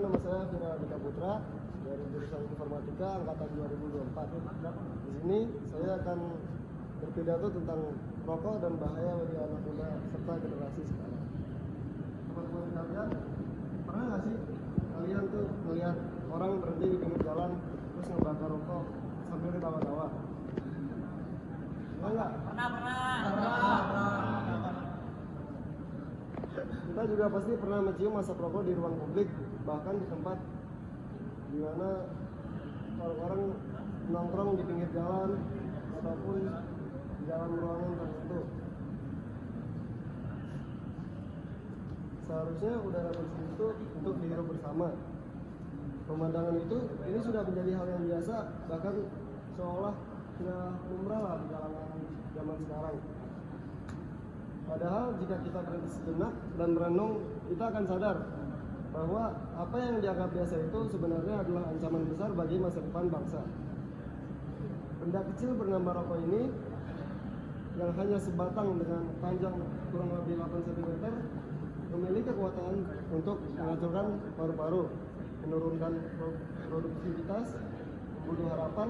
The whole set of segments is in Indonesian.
nama saya Fira Dika Putra dari jurusan Informatika angkatan 2024. Di sini saya akan berpidato tentang rokok dan bahaya bagi anak muda serta generasi sekarang. Teman-teman kalian, pernah nggak sih kalian tuh melihat orang berhenti di pinggir jalan terus ngebakar rokok sambil ketawa-tawa? Pernah nggak? Pernah. Kita juga pasti pernah mencium asap rokok di ruang publik, bahkan di tempat di mana orang-orang nongkrong di pinggir jalan ataupun di dalam ruangan tertentu. Seharusnya udara bersih itu untuk dihirup bersama. Pemandangan itu ini sudah menjadi hal yang biasa, bahkan seolah sudah lumrah lah di kalangan zaman sekarang. Padahal jika kita berhenti sejenak dan merenung, kita akan sadar bahwa apa yang dianggap biasa itu sebenarnya adalah ancaman besar bagi masa depan bangsa. Benda kecil bernama rokok ini yang hanya sebatang dengan panjang kurang lebih 8 cm memiliki kekuatan untuk menghancurkan paru-paru, menurunkan produktivitas, membunuh harapan,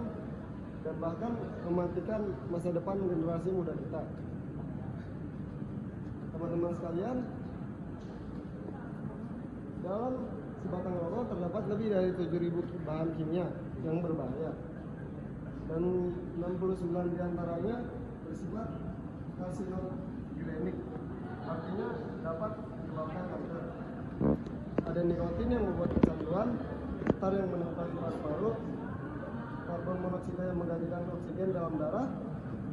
dan bahkan mematikan masa depan generasi muda kita. Teman-teman sekalian, dalam sebatang rokok terdapat lebih dari 7.000 bahan kimia yang berbahaya, dan 69 diantaranya bersifat karsinogenik, artinya dapat menyebabkan kanker. Ada nikotin yang membuat kecanduan, tar yang menemukan paru-paru, karbon monoksida yang menggantikan oksigen dalam darah,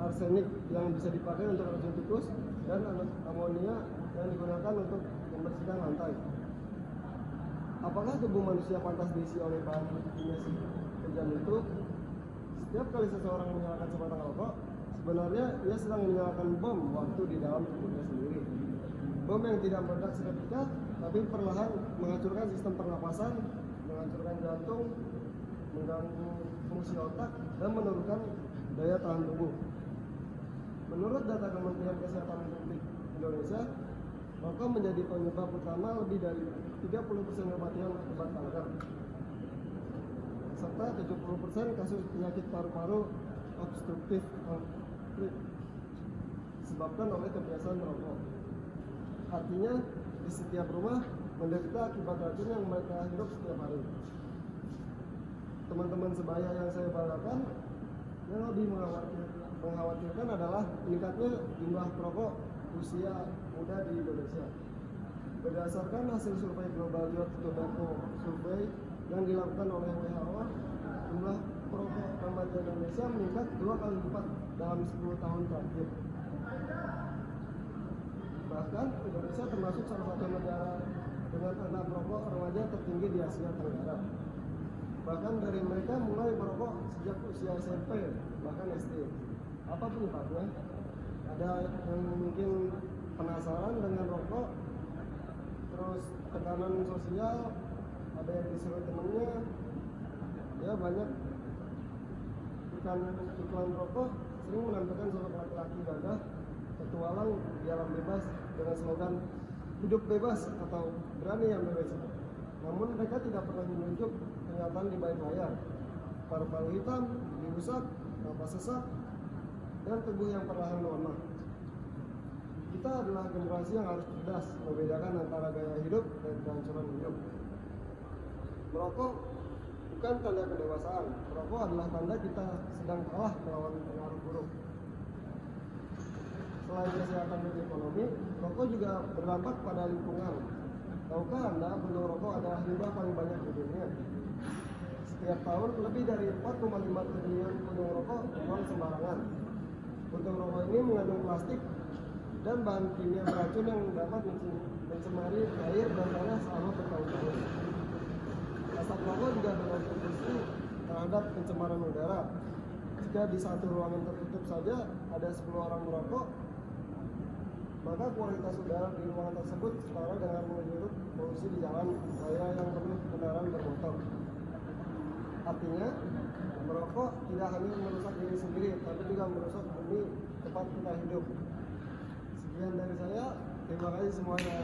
arsenik yang bisa dipakai untuk racun tikus, dan amonia yang digunakan untuk membersihkan lantai. Apakah tubuh manusia pantas diisi oleh bahan kimia kejam itu? Setiap kali seseorang menyalakan sebatang rokok, sebenarnya ia sedang menyalakan bom waktu di dalam tubuhnya sendiri. Bom yang tidak meledak seketika, tapi perlahan menghancurkan sistem pernapasan, menghancurkan jantung, mengganggu fungsi otak, dan menurunkan daya tahan tubuh. Menurut data Kementerian Kesehatan Republik Indonesia, rokok menjadi penyebab utama lebih dari 30% kematian akibat kanker, serta 70% kasus penyakit paru-paru obstruktif disebabkan oleh kebiasaan merokok. Artinya, di setiap rumah menderita akibat racun yang mereka hidup setiap hari. Teman-teman sebaya yang saya banggakan, yang lebih mengkhawatirkan adalah meningkatnya jumlah perokok usia muda di Indonesia. Berdasarkan hasil survei Global Youth Tobacco Survey yang dilakukan oleh WHO, jumlah perokok remaja Indonesia meningkat 2 kali lipat dalam 10 tahun terakhir. Bahkan Indonesia termasuk salah satu negara dengan angka perokok remaja tertinggi di Asia Tenggara. Bahkan dari mereka mulai merokok sejak usia SMP, bahkan SD. Apa penyebabnya? Ada yang mungkin penasaran dengan rokok, terus tekanan sosial, ada yang disuruh temennya, ya banyak iklan rokok sering menampilkan sosok laki-laki gagah petualang di alam bebas dengan slogan hidup bebas atau berani yang bebas. Namun mereka tidak pernah menunjuk kenyataan di balik layar. Paru-paru hitam, gigi rusak, napas sesak, dan tubuh yang perlahan melemah. Kita adalah generasi yang harus cerdas membedakan antara gaya hidup dan kehancuran hidup. Merokok bukan tanda kedewasaan. Merokok adalah tanda kita sedang kalah melawan pengaruh buruk. Selain kesehatan dan ekonomi, rokok juga berdampak pada lingkungan. Tahukah Anda puntung rokok adalah limbah paling banyak di dunia? Setiap tahun lebih dari 4,5 triliun puntung rokok dibuang sembarangan. Puntung rokok ini mengandung plastik dan bahan kimia beracun yang dapat mencemari air dan tanah selama bertahun-tahun. Asap rokok juga berkontribusi terhadap pencemaran udara. Jika di satu ruangan tertutup saja ada 10 orang merokok, maka kualitas udara di ruangan tersebut setara dengan menghirup polusi di jalan raya yang penuh kendaraan bermotor. Artinya, merokok tidak hanya merusak diri sendiri, tapi juga merusak bumi tempat kita hidup. Sekian dari saya, terima kasih semuanya.